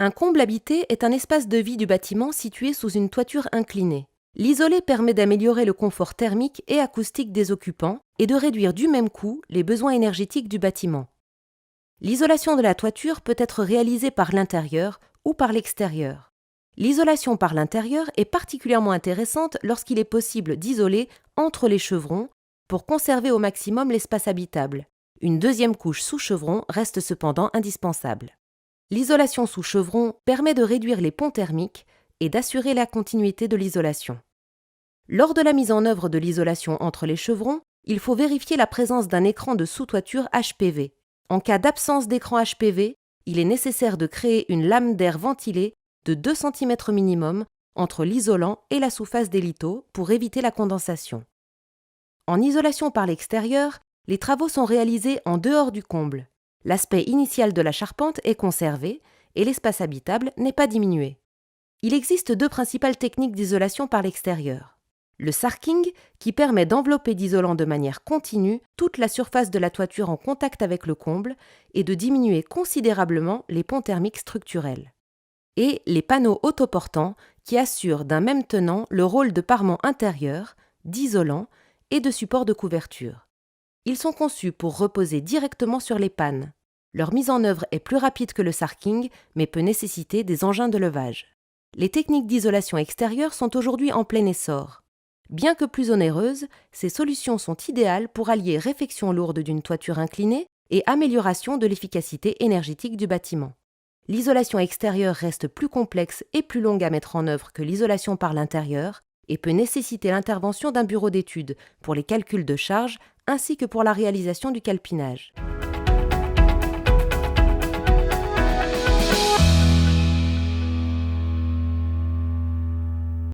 Un comble habité est un espace de vie du bâtiment situé sous une toiture inclinée. L'isoler permet d'améliorer le confort thermique et acoustique des occupants et de réduire du même coup les besoins énergétiques du bâtiment. L'isolation de la toiture peut être réalisée par l'intérieur ou par l'extérieur. L'isolation par l'intérieur est particulièrement intéressante lorsqu'il est possible d'isoler entre les chevrons pour conserver au maximum l'espace habitable. Une deuxième couche sous chevron reste cependant indispensable. L'isolation sous chevron permet de réduire les ponts thermiques et d'assurer la continuité de l'isolation. Lors de la mise en œuvre de l'isolation entre les chevrons, il faut vérifier la présence d'un écran de sous-toiture HPV. En cas d'absence d'écran HPV, il est nécessaire de créer une lame d'air ventilée de 2 cm minimum entre l'isolant et la sous-face des lithos pour éviter la condensation. En isolation par l'extérieur, les travaux sont réalisés en dehors du comble. L'aspect initial de la charpente est conservé et l'espace habitable n'est pas diminué. Il existe 2 principales techniques d'isolation par l'extérieur. Le sarking, qui permet d'envelopper d'isolant de manière continue toute la surface de la toiture en contact avec le comble et de diminuer considérablement les ponts thermiques structurels. Et les panneaux autoportants, qui assurent d'un même tenant le rôle de parement intérieur, d'isolant et de support de couverture. Ils sont conçus pour reposer directement sur les pannes. Leur mise en œuvre est plus rapide que le sarking, mais peut nécessiter des engins de levage. Les techniques d'isolation extérieure sont aujourd'hui en plein essor. Bien que plus onéreuses, ces solutions sont idéales pour allier réfection lourde d'une toiture inclinée et amélioration de l'efficacité énergétique du bâtiment. L'isolation extérieure reste plus complexe et plus longue à mettre en œuvre que l'isolation par l'intérieur et peut nécessiter l'intervention d'un bureau d'études pour les calculs de charges ainsi que pour la réalisation du calpinage.